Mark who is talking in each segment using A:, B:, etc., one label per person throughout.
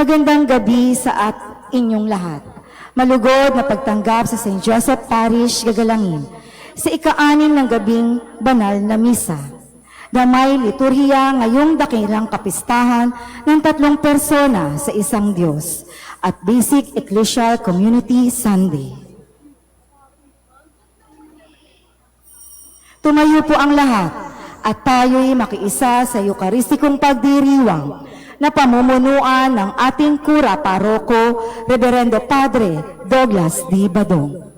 A: Magandang gabi sa inyong lahat. Malugod na pagtanggap sa St. Joseph Parish, Gagalangin, sa ika-6 ng gabing banal na misa. Damay liturhiya ngayong dakilang kapistahan ng 3 persona sa isang Diyos at Basic Ecclesial Community Sunday. Tumayo po ang lahat at tayo'y makiisa sa Eucharistikong pagdiriwang na pamumunuan ng ating kura paroko, Reverendo Padre Douglas D. Badong.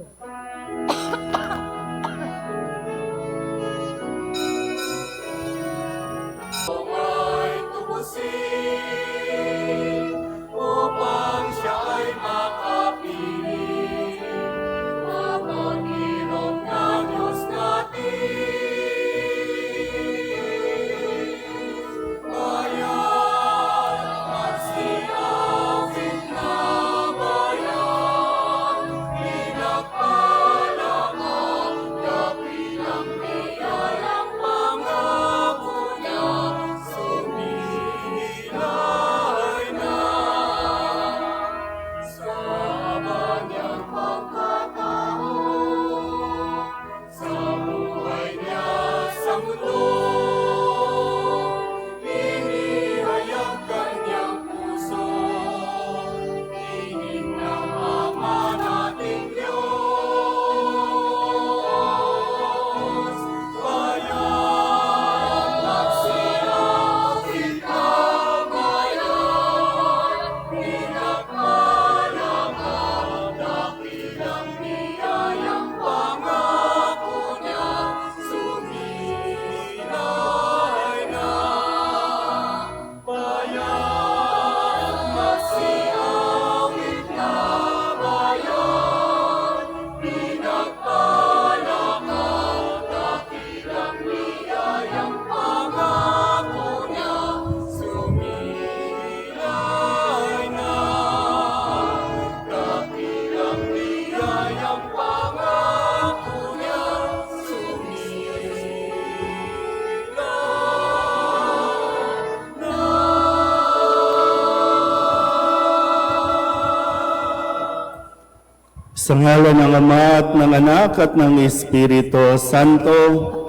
B: Sa ngalan ng Ama at ng Anak at ng Espiritu Santo.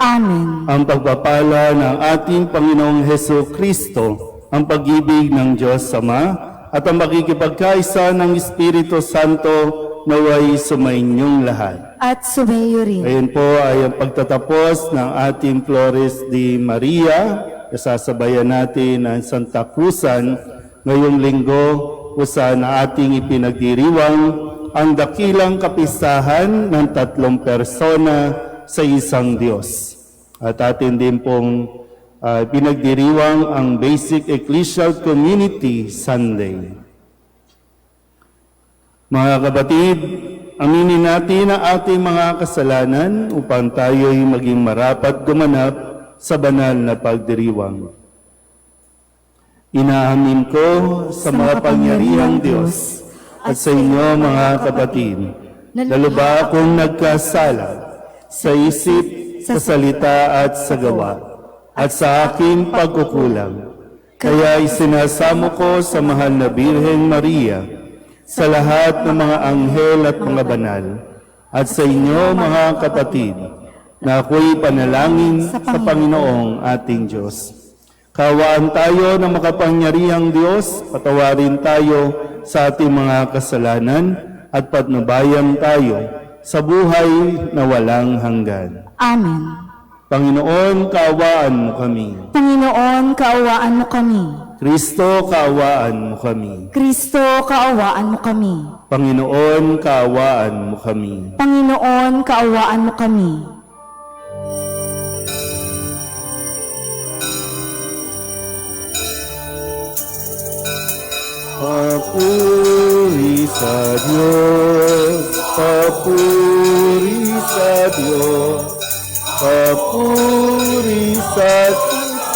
A: Amen.
B: Ang pagpapala ng ating Panginoong Heso Kristo, ang pag-ibig ng Diyos Ama, at ang makikipagkaisa ng Espiritu Santo naway sumainyong lahat.
A: At sumayo rin.
B: Ngayon po ay ang pagtatapos ng ating Flores de Maria. Kasasabayan natin ang Santa Cruzan ngayong linggo kung saan ating ipinagdiriwang ang dakilang kapistahan ng 3 persona sa isang Diyos. At atin din pong pinagdiriwang ang Basic Ecclesial Community Sunday. Mga kapatid, aminin natin ang ating mga kasalanan upang tayo'y maging marapat gumanap sa banal na pagdiriwang. Inaamin ko sa makapangyarihang Diyos at sa inyo mga kapatid, na lubha akong nagkasala sa isip, sa salita at sa gawa, at sa aking pagkukulang. Kaya isinasamo ko sa mahal na Birheng Maria, sa lahat ng mga anghel at mga banal, at sa inyo mga kapatid, na ako'y panalangin sa Panginoong ating Diyos. Kawaan tayo ng makapangyarihang Diyos, patawarin tayo sa ating mga kasalanan at patnubayan tayo sa buhay na walang hanggan.
A: Amen.
B: Panginoon, kaawaan mo kami.
A: Panginoon, kaawaan mo kami.
B: Kristo, kaawaan mo kami.
A: Kristo, kaawaan mo kami.
B: Panginoon, kaawaan mo kami.
A: Panginoon, kaawaan mo kami.
B: Papuri sa Diyos, papuri sa Diyos, papuri sa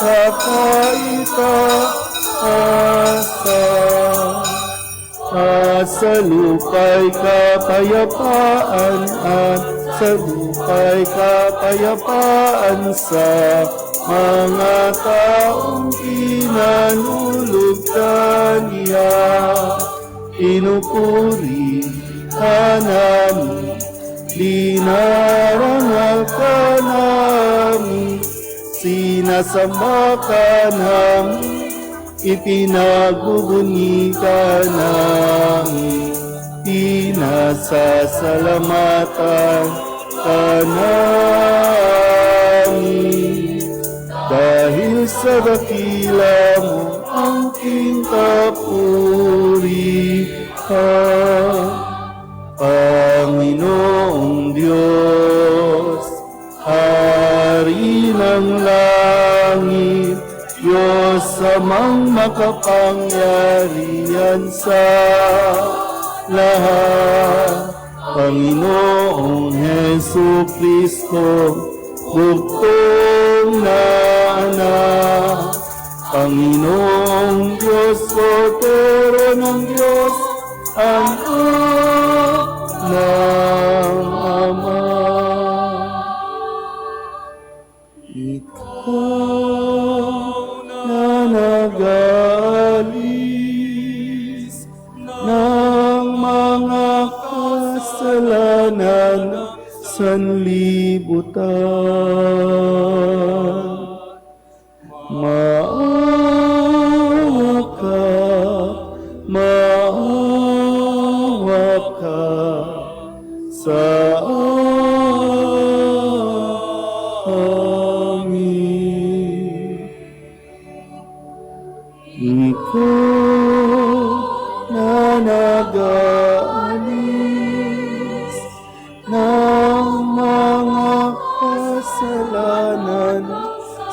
B: kaitasan. Sa lupa'y kapayapaan at sa lupa'y kapayapaan sa mga taong pinanulugtan niya. Pinupuri ka namin, dinarangal ka namin, sinasamba ka namin, ipinagbubunyi ka namin, pinasasalamatan ka namin. Dahil sa dakila mo ang kapurihan, Panginoong Diyos, Hari ng langit, Diyos amang makapangyarihan sa lahat. Panginoong Hesu Kristo, bugtong na anak, Panginoong Diyos, Kordero ng Diyos, ang ng Ama. Ikaw na nag-aalis ng mga kasalanan sanlibutan. Maawa ka sa amin. Ikaw na nag-aalis ng mga kasalanan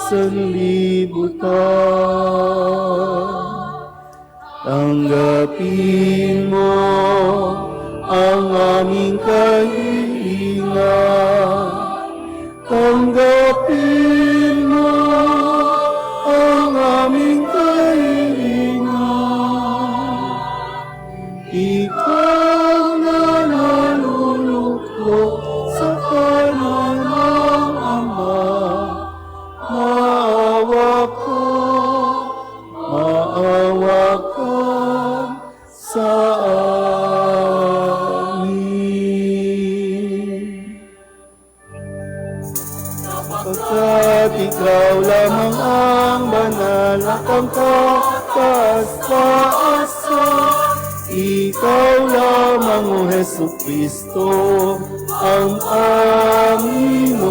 B: sanlibutan. Tanggapin mo ang aming kahilingan. Tanggapin mo ang aming kahilingan. Ikaw na naluluklok sa kanan ng Ama, maawa ka sa amin. Sapagkat ikaw lamang ang banal at ang kataas-taasan, ikaw lamang, O Hesu Kristo, ang Panginoon,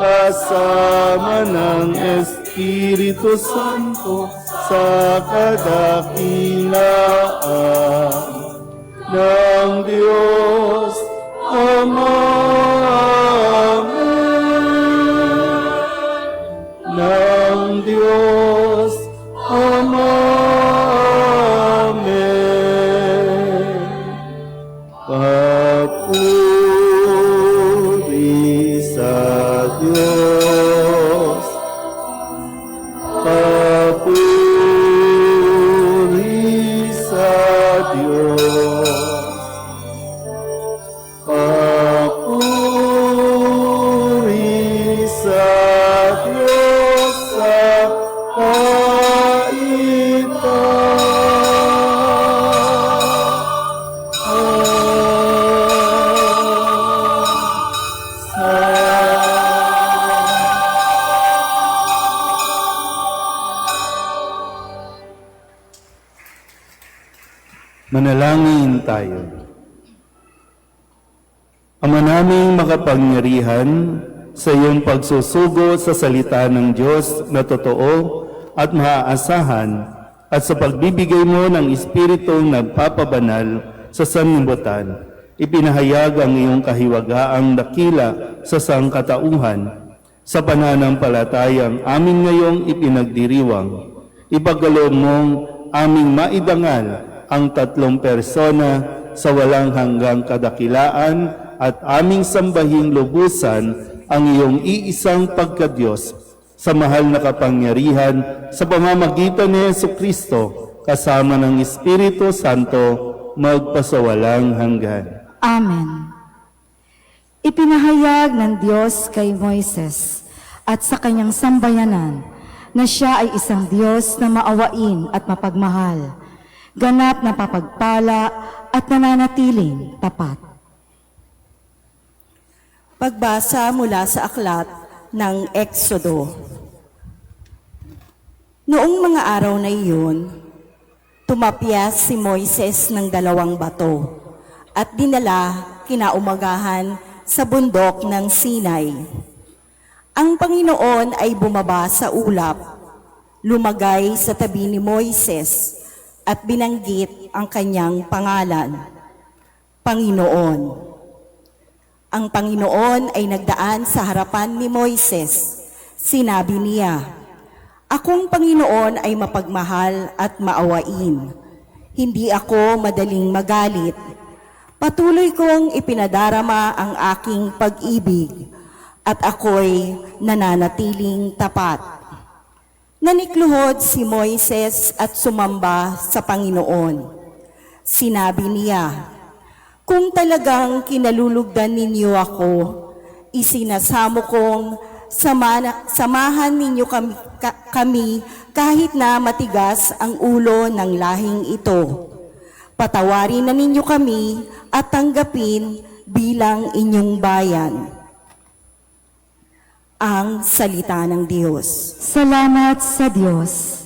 B: kasama ng Espiritu Santo sa kadakilaan ng Diyos Ama. Amen. Ng Diyos Ama. Amen. Papuri sa Diyos. Papuri sa Diyos. Papuri sa Diyos sa Manalangin tayo. Ama naming makapangyarihan, sa iyong pagsusugo sa salita ng Diyos na totoo at maaasahan, at sa pagbibigay mo ng Espiritong nagpapabanal sa sanlibutan, ipinahayag ang iyong kahiwagaang dakila sa sangkatauhan. Sa pananampalatayang amin ngayong ipinagdiriwang, ipagkaloob mong aming maidangal ang tatlong persona sa walang hanggang kadakilaan at aming sambahing lubusan ang iyong iisang pagkadiyos sa mahal na kapangyarihan sa pamamagitan ni Jesucristo kasama ng Espiritu Santo magpasawalang hanggan.
A: Amen. Ipinahayag ng Diyos kay Moises at sa kanyang sambayanan, na siya ay isang Diyos na maawain at mapagmahal, ganap na papagpala at nananatiling tapat.
C: Pagbasa mula sa aklat ng Exodo. Noong mga araw na iyon, tumapyas si Moises ng 2 bato at dinala kinaumagahan sa bundok ng Sinai. Ang Panginoon ay bumaba sa ulap, lumagay sa tabi ni Moises at binanggit ang kanyang pangalan, Panginoon. Ang Panginoon ay nagdaan sa harapan ni Moises. Sinabi niya, "Akong Panginoon ay mapagmahal at maawain. Hindi ako madaling magalit. Patuloy kong ipinadarama ang aking pag-ibig at ako'y nananatiling tapat." Nanikluhod si Moises at sumamba sa Panginoon. Sinabi niya, "Kung talagang kinalulugdan ninyo ako, isinasamo kong samahan ninyo kami kahit na matigas ang ulo ng lahing ito. Patawarin na ninyo kami at tanggapin bilang inyong bayan." Ang salita ng Diyos.
A: Salamat sa Diyos.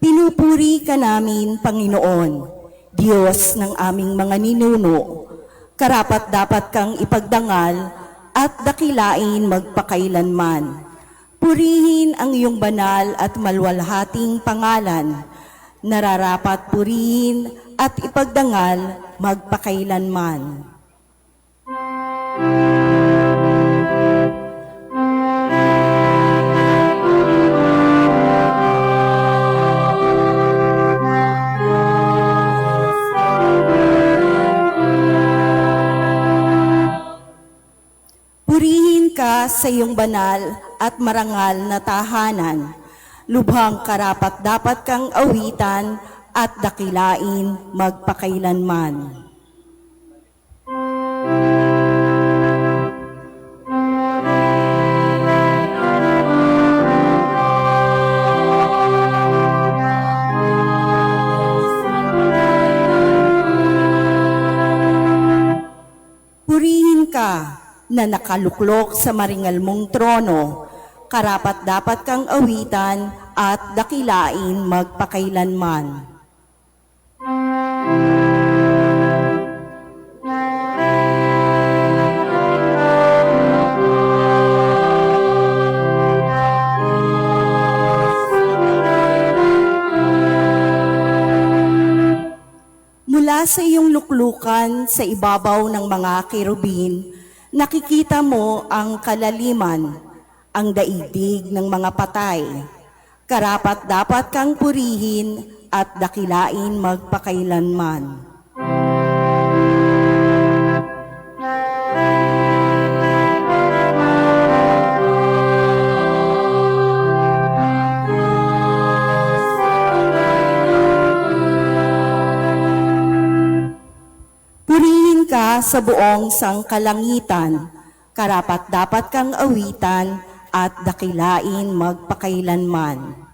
C: Pinupuri ka namin, Panginoon, Diyos ng aming mga ninuno. Karapat-dapat kang ipagdangal at dakilain magpakailanman. Purihin ang iyong banal at malwalhating pangalan. Nararapat purihin at ipagdangal magpakailanman. Purihin ka sa iyong banal at marangal na tahanan. Lubhang karapat-dapat kang awitan at dakilain magpakailanman. Purihin ka na nakaluklok sa maringal mong trono, karapat-dapat kang awitan at dakilain magpakailanman. Mula sa iyong luklukan sa ibabaw ng mga kerubin, nakikita mo ang kalaliman, ang daigdig ng mga patay. Karapat-dapat kang purihin at dakilain magpakailanman. Purihin ka sa buong sangkalangitan, karapat-dapat kang awitan at dakilain magpakailanman.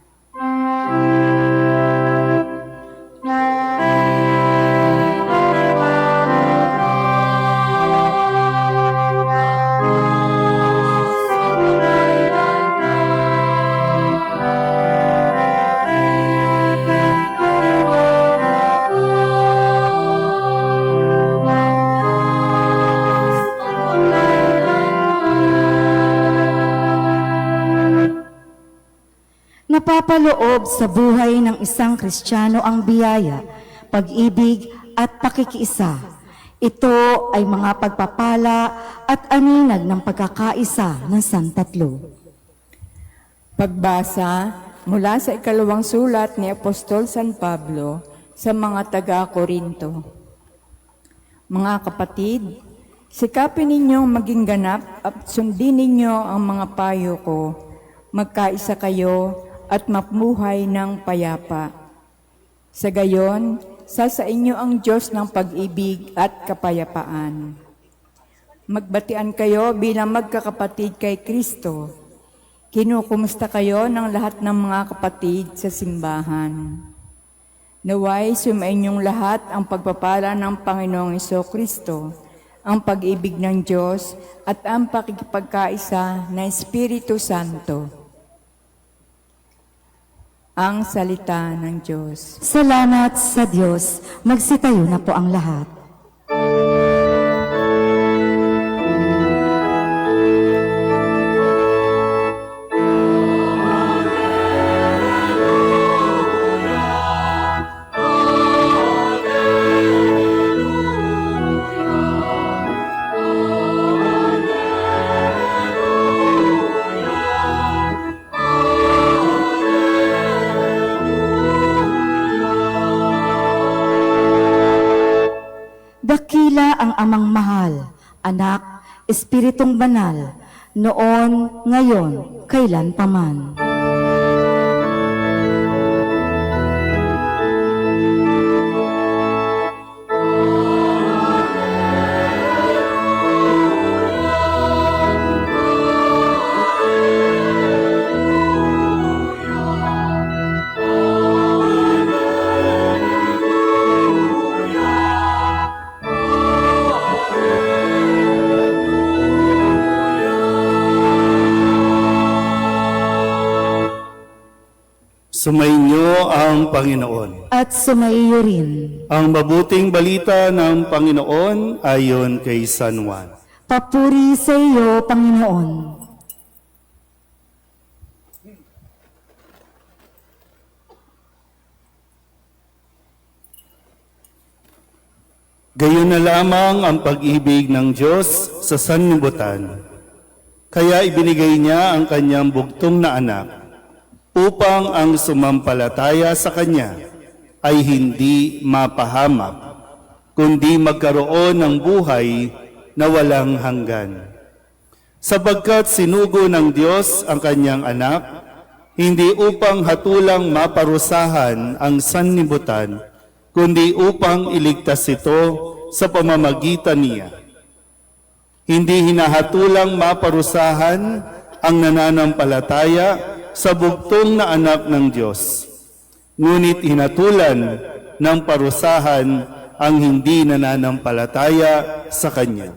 A: Napapaloob sa buhay ng isang Kristiyano ang biyaya, pag-ibig at pakikiisa. Ito ay mga pagpapala at aninag ng pagkakaisa ng Santatlo.
D: Pagbasa mula sa ikalawang sulat ni Apostol San Pablo sa mga taga-Korinto. Mga kapatid, sikapin ninyong maging ganap at sundin ninyo ang mga payo ko. Magkaisa kayo at mamuhay ng payapa. Sa gayon, sa inyo ang Diyos ng pag-ibig at kapayapaan. Magbatian kayo bilang magkakapatid kay Kristo. Kinukumusta kayo ng lahat ng mga kapatid sa simbahan. Naway sumainyong lahat ang pagpapala ng Panginoong Kristo, ang pag-ibig ng Diyos at ang pakikipagkaisa ng Espiritu Santo. Ang salita ng Diyos.
A: Salamat sa Diyos. Magsitayo na po ang lahat. Dakila ang amang mahal, anak, espiritong banal, noon, ngayon, kailan paman.
B: Sumainyo ang Panginoon.
A: At sumaiyo rin.
B: Ang mabuting balita ng Panginoon ayon kay San Juan.
A: Papuri sa iyo, Panginoon.
B: Gayon na lamang ang pag-ibig ng Diyos sa sanlibutan. Kaya ibinigay niya ang kanyang bugtong na anak upang ang sumampalataya sa Kanya ay hindi mapahamak, kundi magkaroon ng buhay na walang hanggan. Sapagkat sinugo ng Diyos ang Kanyang anak, hindi upang hatulang maparusahan ang sanlibutan, kundi upang iligtas ito sa pamamagitan niya. Hindi hinahatulang maparusahan ang nananampalataya sa bugtong na anak ng Diyos. Ngunit hinatulan ng parusahan ang hindi nananampalataya sa Kanya.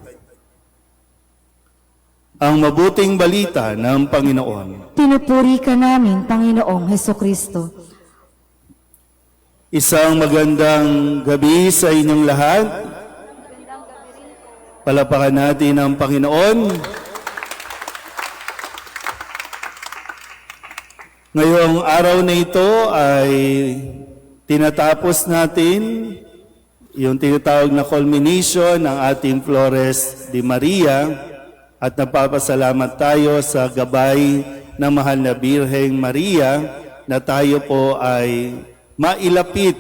B: Ang mabuting balita ng Panginoon.
A: Pinupuri ka namin, Panginoong Hesukristo.
B: Isang magandang gabi sa inyong lahat. Palapakan natin ang Panginoon. Ngayong araw na ito ay tinatapos natin yung tinatawag na culmination ng ating Flores de Maria at napapasalamat tayo sa gabay ng Mahal na Birheng Maria na tayo po ay mailapit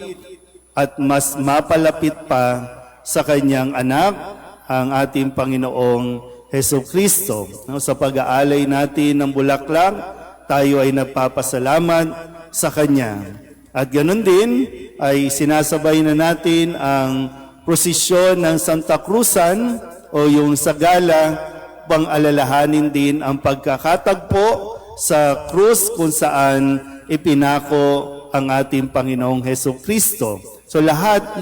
B: at mas mapalapit pa sa kanyang anak, ang ating Panginoong Hesukristo. Sa pag-aalay natin ng bulaklak, tayo ay nagpapasalamat sa Kanya. At ganoon din ay sinasabay na natin ang prosesyon ng Santa Cruzan o yung sagala pang alalahanin din ang pagkakatagpo sa krus kung saan ipinako ang ating Panginoong Hesukristo. So lahat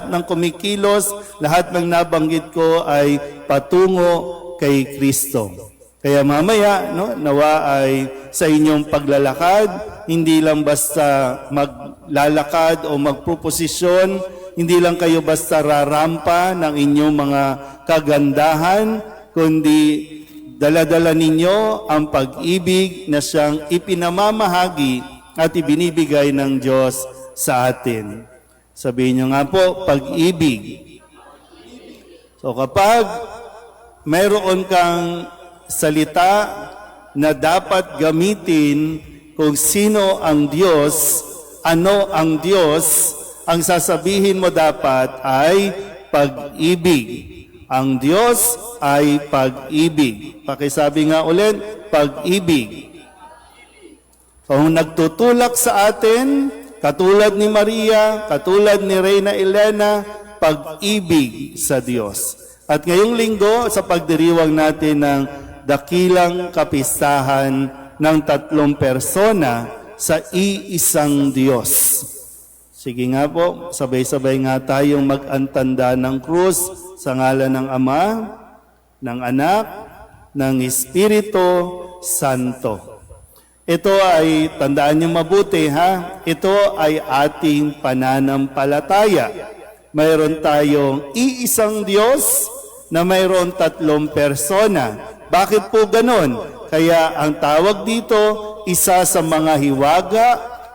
B: ng kumikilos, lahat ng nabanggit ko ay patungo kay Kristo. Kaya mamaya, nawa ay sa inyong paglalakad, hindi lang basta maglalakad o magproposisyon, hindi lang kayo basta rarampa ng inyong mga kagandahan, kundi dala-dala ninyo ang pag-ibig na siyang ipinamamahagi at ibinibigay ng Diyos sa atin. Sabihin nyo nga po, pag-ibig. So kapag mayroon kang salita na dapat gamitin kung sino ang Diyos, ano ang Diyos, ang sasabihin mo dapat ay pag-ibig. Ang Diyos ay pag-ibig. Pakisabi nga ulit, pag-ibig. Kung nagtutulak sa atin, katulad ni Maria, katulad ni Reyna Elena, pag-ibig sa Diyos. At ngayong linggo, sa pagdiriwang natin ng dakilang kapistahan ng 3 persona sa iisang Diyos. Sige nga po, sabay-sabay nga tayong mag-antanda ng krus sa ngalan ng Ama, ng Anak, ng Espiritu Santo. Ito ay, tandaan niyo mabuti ha, ito ay ating pananampalataya. Mayroon tayong iisang Diyos na mayroon 3 persona. Bakit po ganon? Kaya ang tawag dito, isa sa mga hiwaga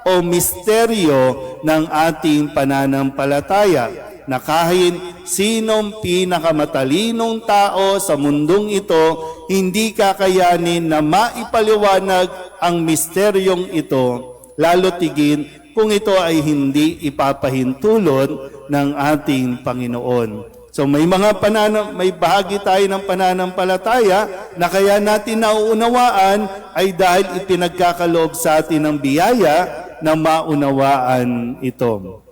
B: o misteryo ng ating pananampalataya na kahit sinong pinakamatalinong tao sa mundong ito, hindi kakayanin na maipaliwanag ang misteryong ito, lalo tigit kung ito ay hindi ipapahintulot ng ating Panginoon. So may may bahagi tayo ng pananampalataya na kaya natin nauunawaan ay dahil ipinagkakaloob sa atin ng biyaya na maunawaan ito.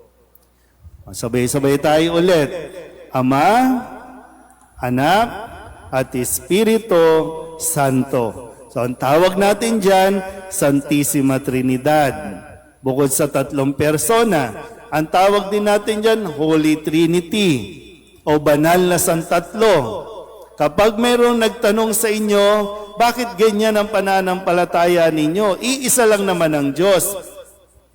B: Sabay-sabay tayo ulit. Ama, Anak, at Espiritu Santo. So ang tawag natin dyan, Santissima Trinidad. Bukod sa 3 persona, ang tawag din natin dyan, Holy Trinity o Banal na Santatlo. Kapag mayroong nagtanong sa inyo, bakit ganyan ang pananampalataya ninyo? Iisa lang naman ang Diyos.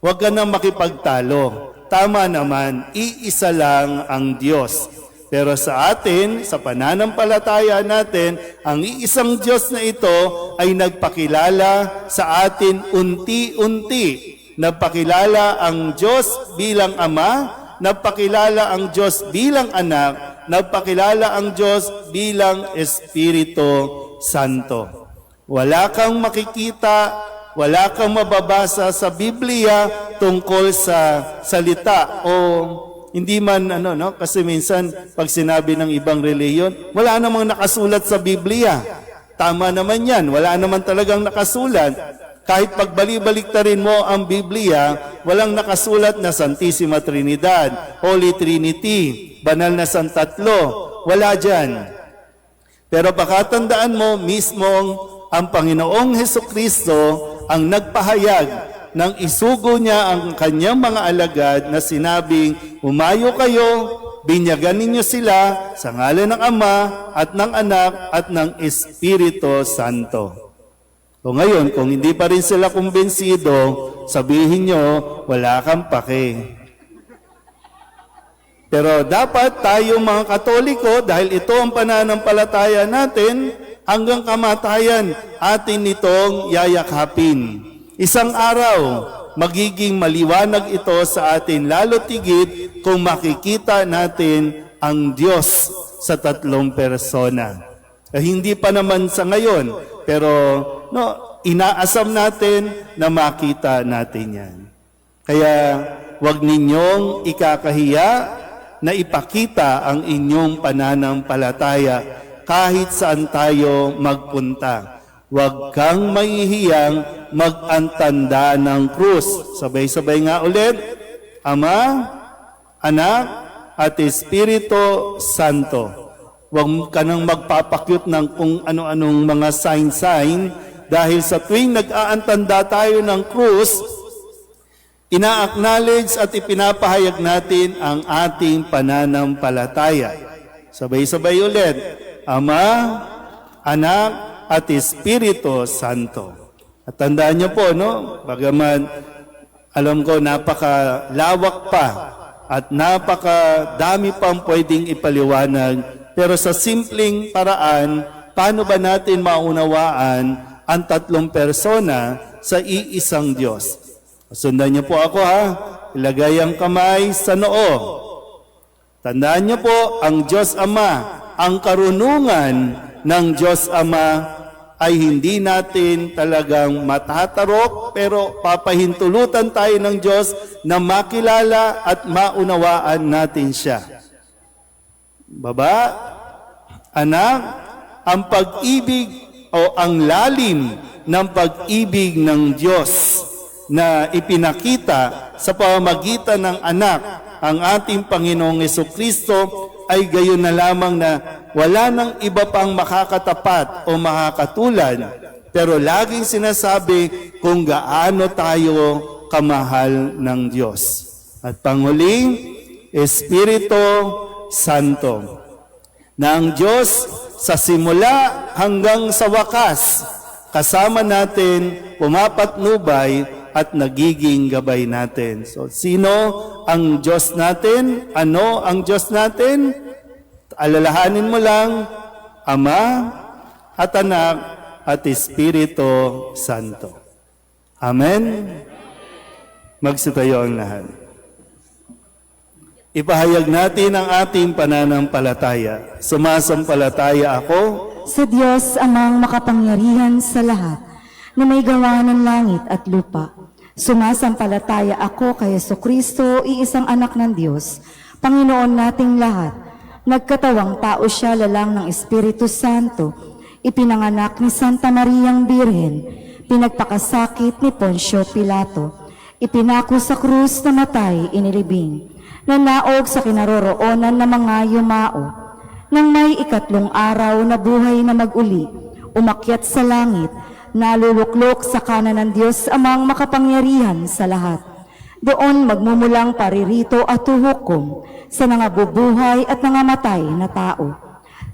B: Huwag ka nang makipagtalo. Tama naman, iisa lang ang Diyos. Pero sa atin, sa pananampalataya natin, ang iisang Diyos na ito ay nagpakilala sa atin unti-unti. Nagpakilala ang Diyos bilang Ama, nagpakilala ang Diyos bilang Anak, nagpakilala ang Diyos bilang Espiritu Santo. Wala kang makikita, wala kang mababasa sa Biblia tungkol sa salita o hindi man kasi minsan pag sinabi ng ibang reliyon, wala namang nakasulat sa Biblia. Tama naman yan, wala naman talagang nakasulat. Kahit pagbalik-baliktarin mo ang Biblia, walang nakasulat na Santissima Trinidad, Holy Trinity, Banal na Santatlo, wala dyan. Pero pakatandaan mo, mismong ang Panginoong Hesukristo ang nagpahayag nang isugo niya ang kanyang mga alagad na sinabing, umayo kayo, binyagan ninyo sila sa ngalan ng Ama at ng Anak at ng Espiritu Santo. So ngayon, kung hindi pa rin sila kumbensido, sabihin nyo, wala kang pake. Pero dapat tayong mga Katoliko, dahil ito ang pananampalataya natin, hanggang kamatayan atin itong yayakapin. Isang araw, magiging maliwanag ito sa atin, lalo tigit kung makikita natin ang Diyos sa 3 persona. Hindi pa naman sa ngayon, pero inaasam natin na makita natin yan. Kaya huwag ninyong ikakahiya na ipakita ang inyong pananampalataya kahit saan tayo magpunta. Huwag kang mahihiyang mag-antanda ng krus. Sabay-sabay nga ulit, Ama, Anak, at Espiritu Santo. Huwag ka nang magpapakyut ng kung ano-anong mga sign-sign dahil sa tuwing nag-aantanda tayo ng krus, ina-acknowledge at ipinapahayag natin ang ating pananampalataya. Sabay-sabay ulit, Ama, Anak, at Espiritu Santo. At tandaan niyo po, bagaman alam ko napakalawak pa at napakadami pang pwedeng ipaliwanag, pero sa simpleng paraan, paano ba natin maunawaan ang 3 persona sa iisang Diyos? Sundan niyo po ako ha. ilagay ang kamay sa noo. Tandaan niyo po, ang Diyos Ama, ang karunungan ng Diyos Ama ay hindi natin talagang matatarok, pero papahintulutan tayo ng Diyos na makilala at maunawaan natin siya. Baba, anak, ang pag-ibig o ang lalim ng pag-ibig ng Diyos na ipinakita sa pamamagitan ng anak, ang ating Panginoong Jesucristo, ay gayon na lamang na wala nang iba pang makakatapat o makakatulad, pero laging sinasabi kung gaano tayo kamahal ng Diyos. At panghuli, Espiritu Santo, na ang Diyos sa simula hanggang sa wakas, kasama natin, pumapatnubay at nagiging gabay natin. So, sino ang Diyos natin? Ano ang Diyos natin? Alalahanin mo lang, Ama at Anak at Espiritu Santo. Amen? Magsitayo ang lahat. Ipahayag natin ang ating pananampalataya. Sumasampalataya ako
A: Sa Diyos amang makapangyarihan sa lahat, na may gawa ng langit at lupa. Sumasampalataya ako kay Jesucristo, iisang anak ng Diyos, Panginoon nating lahat. Nagkatawang tao siya lalang ng Espiritu Santo, ipinanganak ni Santa Mariang Birhen, pinagpakasakit ni Poncio Pilato, ipinako sa krus na matay, inilibing, nanaog sa kinaroroonan ng mga yumao, nang may ikatlong araw na buhay na mag-uli, umakyat sa langit, naluluklok sa kanan ng Diyos amang makapangyarihan sa lahat. Doon magmumulang paririto at huhukom sa nangabubuhay at nangamatay na tao.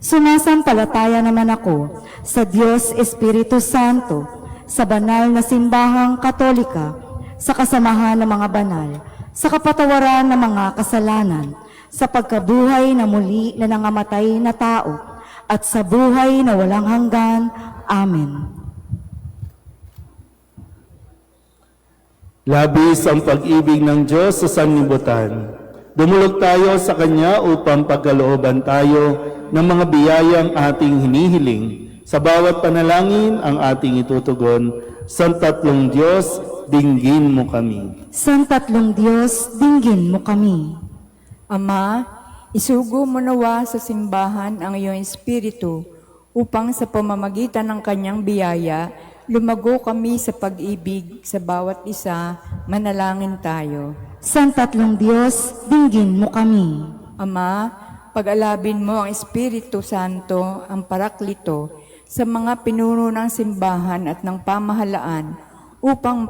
A: Sumasampalataya naman ako sa Diyos Espiritu Santo, sa banal na simbahang katolika, sa kasamahan ng mga banal, sa kapatawaran ng mga kasalanan, sa pagkabuhay na muli na nangamatay na tao, at sa buhay na walang hanggan. Amen.
B: labis ang pag-ibig ng Diyos sa sanlibutan. Dumulog tayo sa Kanya upang pagkalooban tayo ng mga biyayang ating hinihiling. Sa bawat panalangin ang ating itutugon, San Tatlong Diyos, dinggin mo kami.
A: San Tatlong Diyos, dinggin mo kami.
D: Ama, isugo mo nawa sa simbahan ang iyong Espiritu upang sa pamamagitan ng kanyang biyaya, lumago kami sa pag-ibig sa bawat isa, manalangin tayo.
A: San Tatlong Diyos, dinggin mo kami.
D: Ama, pag-alabin mo ang Espiritu Santo, ang Paraklito, sa mga pinuno ng simbahan at ng pamahalaan upang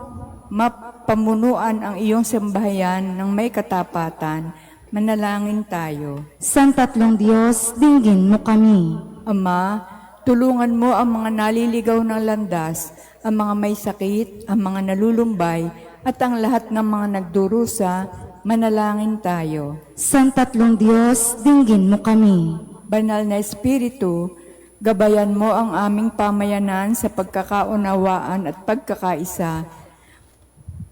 D: mapamunuan ang iyong sambahayan ng may katapatan, manalangin tayo.
A: San Tatlong Diyos, dinggin mo kami.
D: Ama, tulungan mo ang mga naliligaw ng landas, ang mga may sakit, ang mga nalulumbay, at ang lahat ng mga nagdurusa, manalangin tayo.
A: San Tatlong Diyos, dinggin mo kami.
D: Banal na Espiritu, gabayan mo ang aming pamayanan sa pagkakaunawaan at pagkakaisa.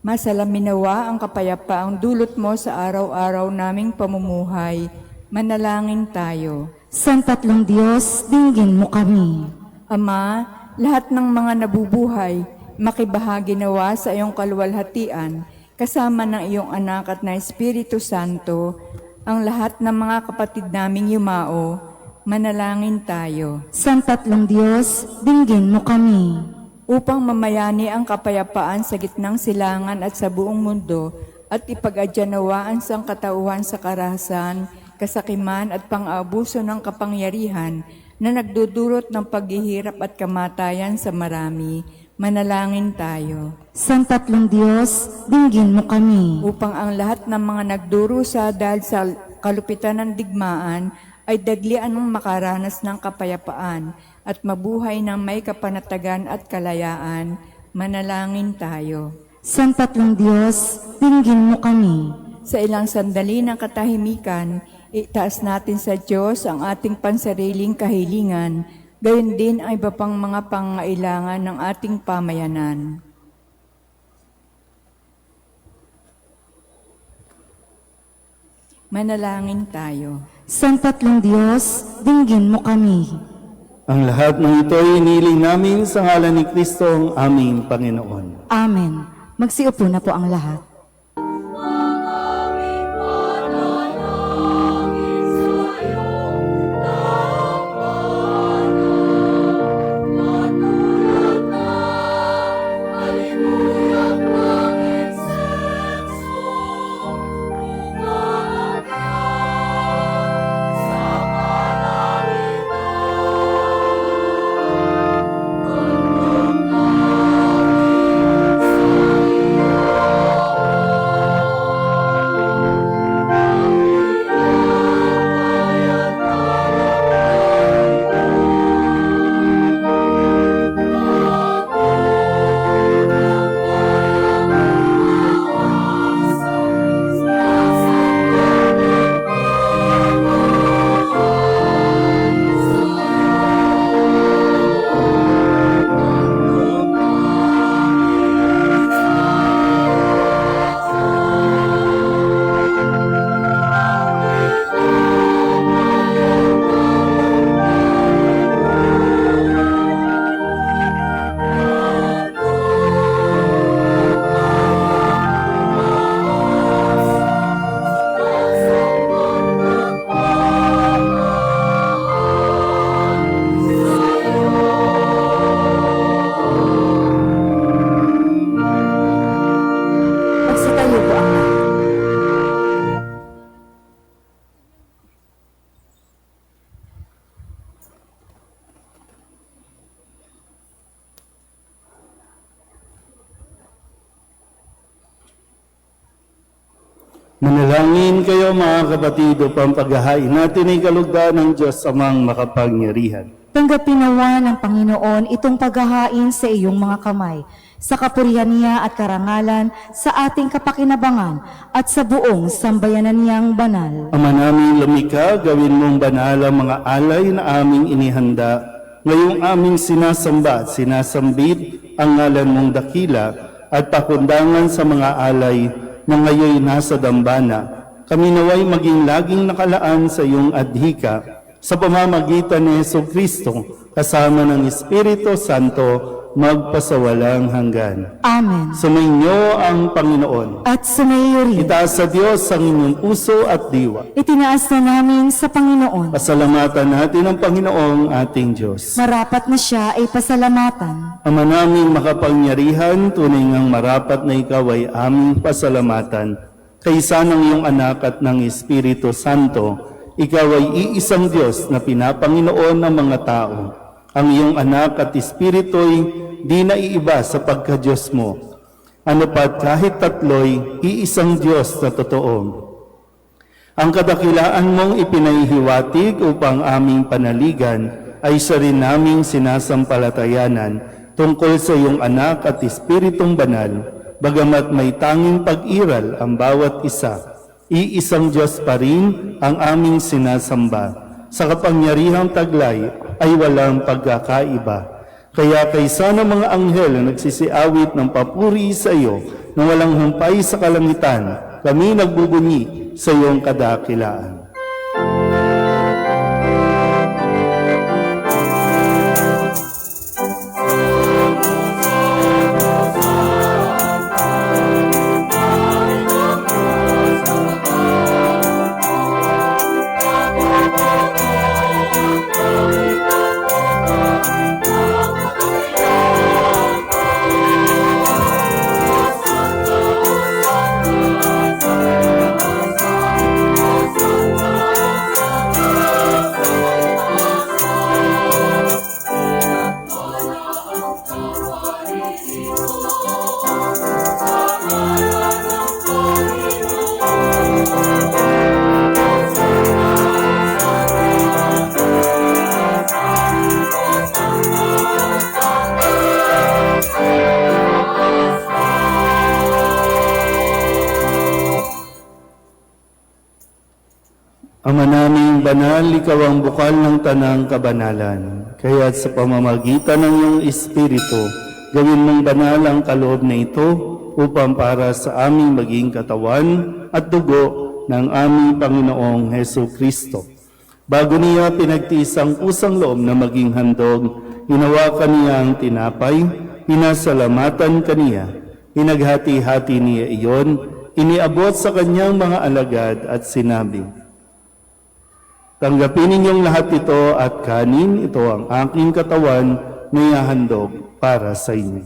D: Masalaminawa ang kapayapaang dulot mo sa araw-araw naming pamumuhay, manalangin tayo.
A: San Tatlong Diyos, dinggin mo kami.
D: Ama, lahat ng mga nabubuhay, makibahagi nawa sa iyong kaluwalhatian, kasama ng iyong anak at na Espiritu Santo, ang lahat ng mga kapatid naming yumao, manalangin tayo.
A: San Tatlong Diyos, dinggin mo kami.
D: Upang mamayani ang kapayapaan sa gitnang silangan at sa buong mundo, at ipag-adyanawaan sa katauhan sa karahasan, kasakiman at pang-aabuso ng kapangyarihan na nagdudulot ng paghihirap at kamatayan sa marami, manalangin tayo.
A: San Tatlong Diyos, dinggin mo kami.
D: Upang ang lahat ng mga nagdurusa dahil sa kalupitan ng digmaan ay daglian ng makaranas ng kapayapaan at mabuhay ng may kapanatagan at kalayaan, manalangin tayo.
A: San Tatlong Diyos, dinggin mo kami.
D: Sa ilang sandali ng katahimikan, itaas natin sa Diyos ang ating pansariling kahilingan, gayon din ang iba pang mga pangailangan ng ating pamayanan. Manalangin tayo.
A: San tatlong Diyos, dinggin mo kami.
B: Ang lahat ng ito ay iniling namin sa ngalan ni Kristo ang aming Panginoon.
A: Amen. Magsiupo na po ang lahat. Magsitayo po ang lahat.
B: Manalangin kayo mga kapatid upang paghahain natin ay kalugdan ng Diyos amang makapangyarihan.
A: Tanggapin nawa ng Panginoon itong paghahain sa iyong mga kamay, sa kapurihan niya at karangalan, sa ating kapakinabangan, at sa buong sambayanan niyang banal.
B: Ama namin lumikha, gawin mong banal ang mga alay na aming inihanda. Ngayong aming sinasamba at sinasambit ang ngalan mong dakila at pakundangan sa mga alay na ngayon nasa dambana. Kami naway maging laging nakalaan sa iyong adhika sa pamamagitan ni Jesucristo kasama ng Espiritu Santo magpasawalang hanggan.
A: Amen.
B: Sumainyo ang Panginoon.
A: At sumayo rin.
B: Itaas sa Diyos ang inyong puso at diwa.
A: Itinaas na namin sa Panginoon.
B: Pasalamatan natin ang Panginoong ating Diyos.
A: Marapat na siya ay pasalamatan.
B: Ama naming makapangyarihan, tunay ngang marapat na ikaw ay aming pasalamatan. Kaysa ng iyong anak at ng Espiritu Santo, ikaw ay iisang Diyos na pinapanginoon ng mga tao. Ang iyong anak at Espiritu ay di naiiba sa pagka-Diyos mo. Ano pat kahit tatlo'y iisang Diyos na totoo. Ang kadakilaan mong ipinahihiwatig upang aming panaligan ay siya rin naming sinasampalatayanan tungkol sa iyong anak at Espiritong Banal, bagamat may tanging pag-iral ang bawat isa. Iisang Diyos pa rin ang aming sinasamba. Sa kapangyarihang taglay ay walang pagkakaiba. Kaya kaysa ng mga anghel na nagsisiawit ng papuri sa iyo na walang humpay sa kalangitan, kami nagbubunyi sa iyong kadakilaan. Ama naming banal, ikaw ang bukal ng tanang kabanalan. Kaya sa pamamagitan ng iyong Espiritu, gawin mong banal ang kaloob na ito upang para sa aming maging katawan at dugo ng aming Panginoong Heso Kristo. Bago niya pinagtiis ang pusang loob na maging handog, hinawakan niya ang tinapay, pinasalamatan kaniya, inaghati-hati niya iyon, iniabot sa kanyang mga alagad at sinabi, "Tanggapin ninyong lahat ito at kanin, ito ang aking katawan na ihahandog para sa inyo."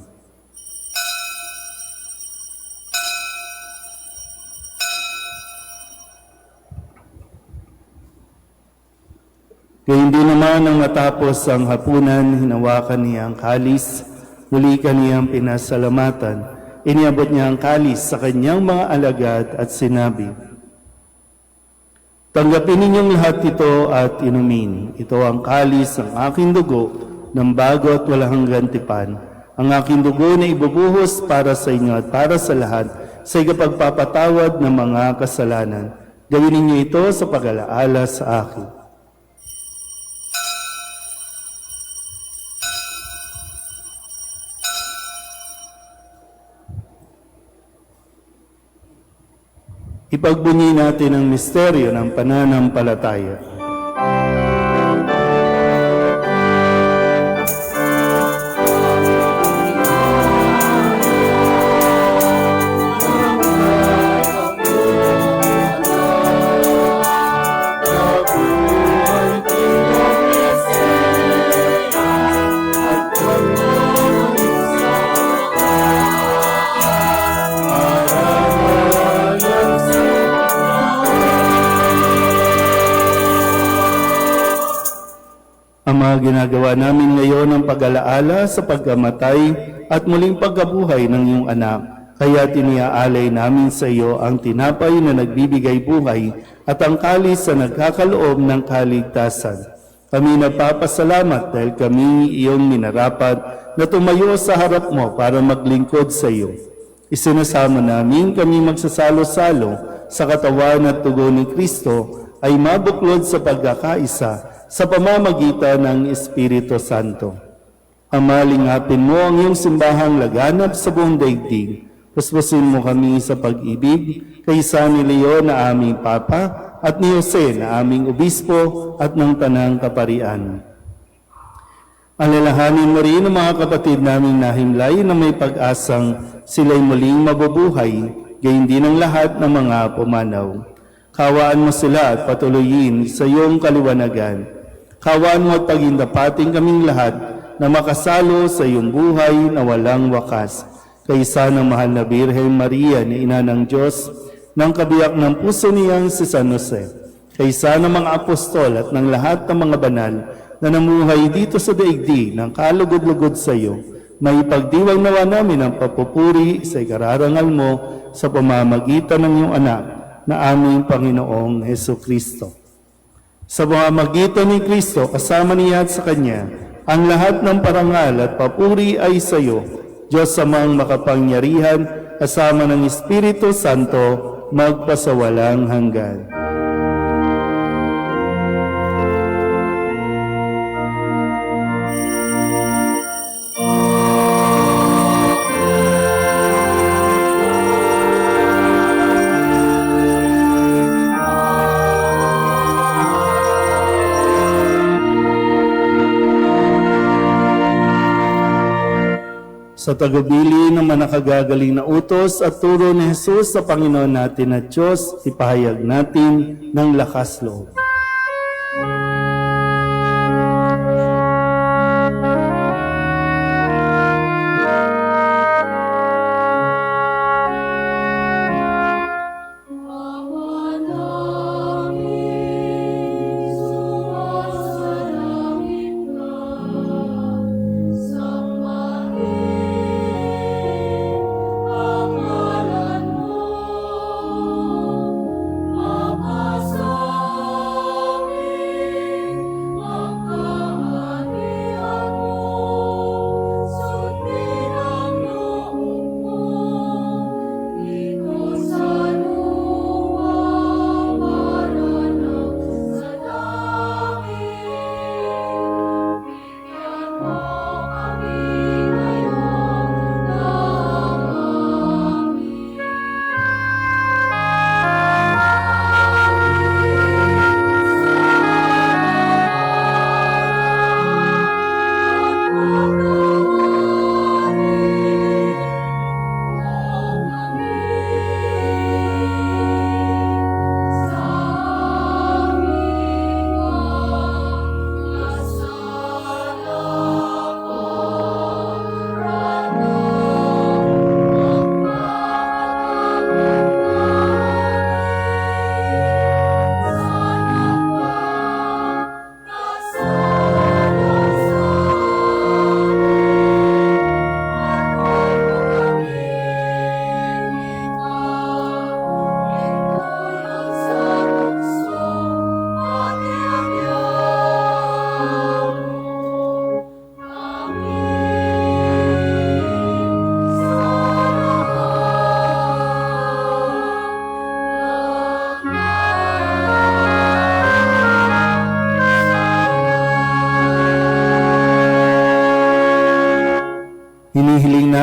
B: Kaya hindi naman nang matapos ang hapunan, hinawakan niya ang kalis, muli kaniyang pinasalamatan, iniabot niya ang kalis sa kanyang mga alagad at sinabi, "Tanggapin ninyong lahat ito at inumin. Ito ang kalis ng aking dugo ng bago at walang gantipan. Ang aking dugo na ibubuhos para sa inyo at para sa lahat sa ikapagpapatawad ng mga kasalanan. Gawin ninyo ito sa pag-alaala sa akin." Ipagbunyi natin ang misteryo ng pananampalataya. Ang mga ginagawa namin ngayon ang pag-alaala sa pagkamatay at muling pagkabuhay ng iyong anak. Kaya tiniaalay namin sa iyo ang tinapay na nagbibigay buhay at ang kalis na nagkakaloob ng kaligtasan. Kami nagpapasalamat dahil kami iyong minarapat na tumayo sa harap mo para maglingkod sa iyo. Isinasama namin kami magsasalo-salo sa katawan at tugo ni Kristo ay mabuklod sa pagkakaisa sa pamamagitan ng Espiritu Santo. Ama, lingapin mo ang iyong simbahang laganap sa buong daigdig. Puspusin mo kami sa pag-ibig kay San Leo na aming Papa at ni Jose na aming Obispo at ng Tanang Kaparian. Alalahanin mo rin ang mga kapatid naming nahimlay na may pag-asang sila'y muling mabubuhay, gayon din ang lahat ng mga pumanaw. Kawaan mo sila at patuloyin sa iyong kaliwanagan. Kawaan mo at pagindapating kaming lahat na makasalo sa iyong buhay na walang wakas. Kaysa ng mahal na Birhen Maria na Ina ng Diyos, ng kabiyak ng puso niyang si San Jose, kaysa ng mga apostol at ng lahat ng mga banal na namuhay dito sa daigdig ng kalugod-lugod sa iyo, may pagdiwang nawa namin ang papupuri sa ikararangal mo sa pamamagitan ng iyong anak na aming Panginoong Heso Kristo. Sa pamamagitan ni Kristo, kasama niya at sa Kanya, ang lahat ng parangal at papuri ay sa iyo, Diyos Amang makapangyarihan, kasama ng Espiritu Santo, magpasawalang hanggan. Sa tagubilin ng manakagagaling na utos at turo ni Jesus sa Panginoon natin at Diyos, ipahayag natin ng lakas loob.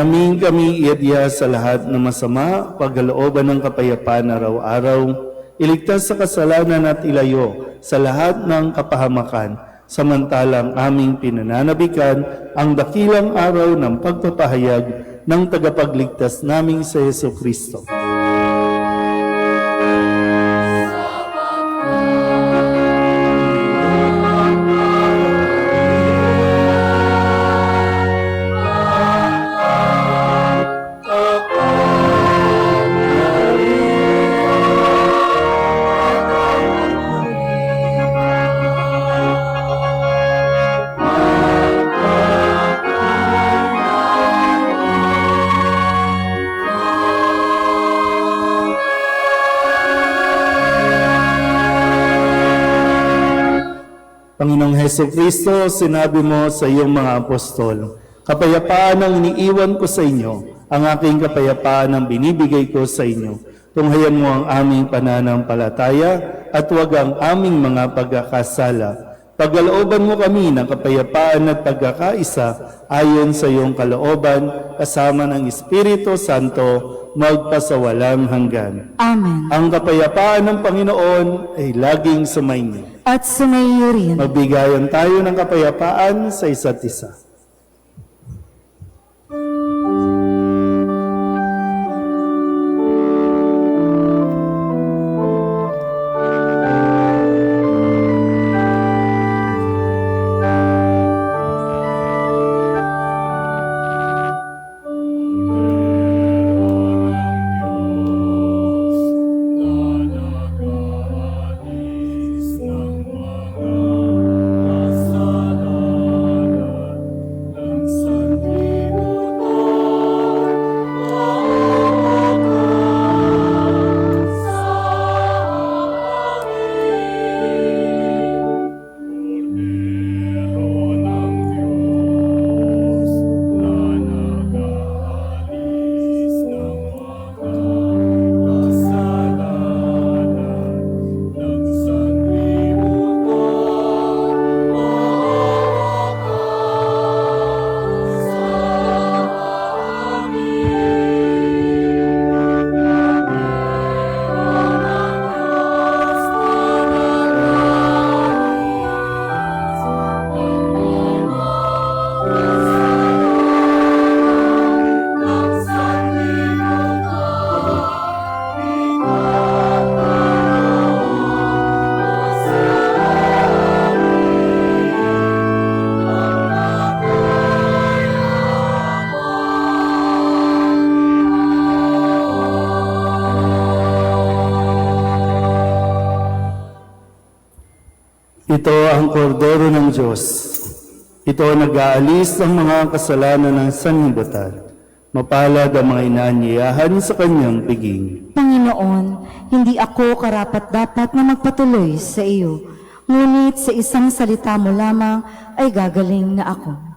B: namin kami iadya sa lahat ng masama, pagkalooban ng kapayapaan araw-araw, iligtas sa kasalanan at ilayo sa lahat ng kapahamakan, samantalang aming pinananabikan ang dakilang araw ng pagpapahayag ng tagapagligtas naming sa Yesu Kristo. Panginoong Heso Kristo, sinabi mo sa iyong mga apostol, kapayapaan ang iniiwan ko sa inyo, ang aking kapayapaan ang binibigay ko sa inyo. Tunghayan mo ang aming pananampalataya at huwag ang aming mga pagkakasala. Pagkalooban mo kami ng kapayapaan at pagkakaisa ayon sa iyong kalooban, kasama ng Espiritu Santo, magpasawalang hanggan.
A: Amen.
B: Ang kapayapaan ng Panginoon ay laging sumainyo.
A: At sumayo rin.
B: Magbigayan tayo ng kapayapaan sa isa't isa. Ito ang kordero ng Diyos. Ito ang nag-aalis ng mga kasalanan ng sanlibutan. Mapalad ang mga inaanyayahan sa kanyang piging.
A: Panginoon, hindi ako karapat-dapat na magpatuloy sa iyo, ngunit sa isang salita mo lamang ay gagaling na ako.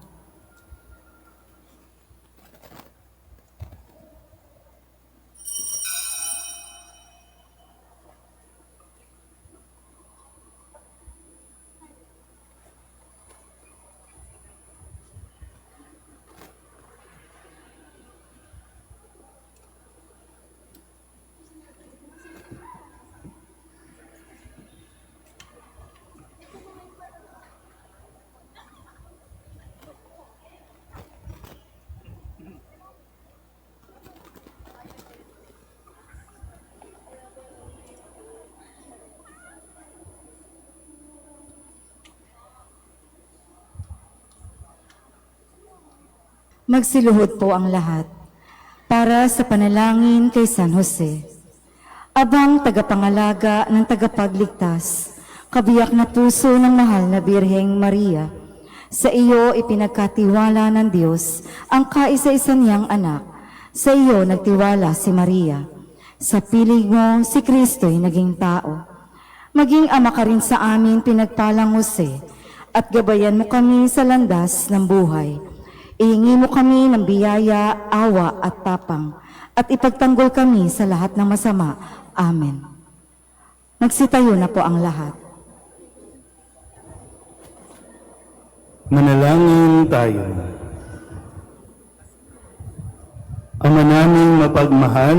A: Magsiluhod po ang lahat para sa panalangin kay San Jose. Abang tagapangalaga ng tagapagligtas, kabiyak na puso ng mahal na Birheng Maria, sa iyo ipinagkatiwala ng Diyos ang kaisa-isa niyang anak. Sa iyo nagtiwala si Maria. Sa piling mo si Kristo'y naging tao. Maging ama ka rin sa amin, pinagpalang Jose, at gabayan mo kami sa landas ng buhay. Ihingi mo kami ng biyaya, awa at tapang, at ipagtanggol kami sa lahat ng masama. Amen. Magsitayo na po ang lahat.
B: Manalangin tayo. mapagmahal,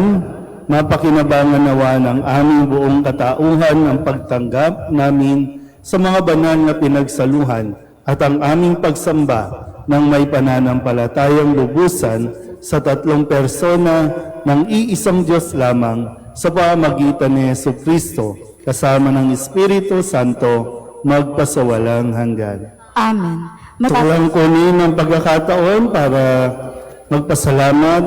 B: mapakinabangan nawa ng aming buong katauhan ang pagtanggap namin sa mga banal na pinagsaluhan at ang aming pagsamba ng may pananampalatayang lubusan sa tatlong persona ng iisang Diyos lamang sa pamamagitan ni Jesucristo kasama ng Espiritu Santo magpasawalang hanggan.
A: Amen.
B: Ito lang kunin ang pagkakataon para magpasalamat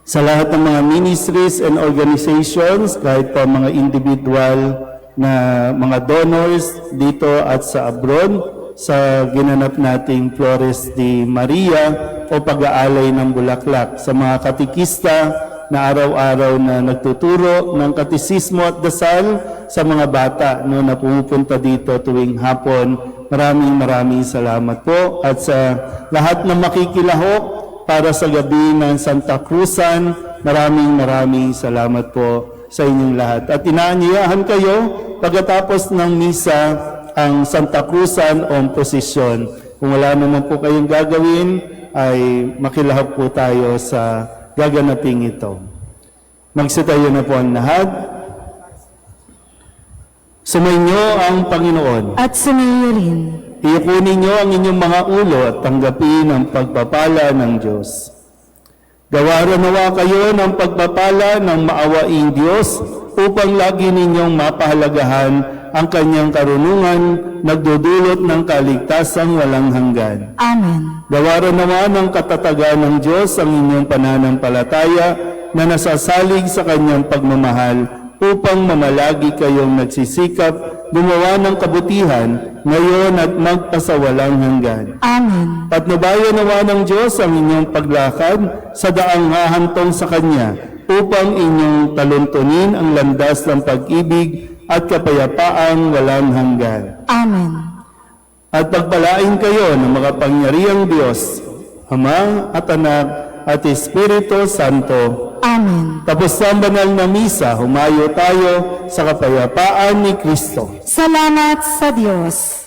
B: sa lahat ng mga ministries and organizations, kahit pa mga individual na mga donors dito at sa abroad, sa ginanap nating Flores de Maria o pag-aalay ng bulaklak, sa mga katikista na araw-araw na nagtuturo ng katisismo at dasal sa mga bata na pumupunta dito tuwing hapon. Maraming salamat po, at sa lahat ng makikilahok para sa gabi ng Santa Cruzan, maraming salamat po sa inyong lahat. At inaanyayahan kayo pagkatapos ng misa ang Santa Cruzan o prosesyon. Kung wala naman po kayong gagawin, ay makilahok po tayo sa gaganaping ito. Magsitayo na po ang lahat. Sumainyo ang Panginoon.
A: At sumayo rin.
B: Iyukunin niyo ang inyong mga ulo at tanggapin ang pagpapala ng Diyos. Gawaran nawa kayo ng pagpapala ng maawaing Diyos upang lagi ninyong mapahalagahan ang kanyang karunungan, nagdudulot ng kaligtasang walang hanggan.
A: Amen.
B: Gawaran naman ng katatagan ng Diyos ang inyong pananampalataya na nasasalig sa kanyang pagmamahal upang mamalagi kayong nagsisikap gumawa ng kabutihan ngayon at magpasawalang hanggan.
A: Amen.
B: Patnubayan nawa ng Diyos ang inyong paglakad sa daang hahantong sa Kanya upang inyong taluntunin ang landas ng pag-ibig at kapayapaang walang hanggan.
A: Amen.
B: At pagpalain kayo ng makapangyarihang Diyos, Ama at Anak at Espiritu Santo.
A: Amen.
B: Tapos ang banal na misa, humayo tayo sa kapayapaan ni Kristo.
A: Salamat sa Diyos.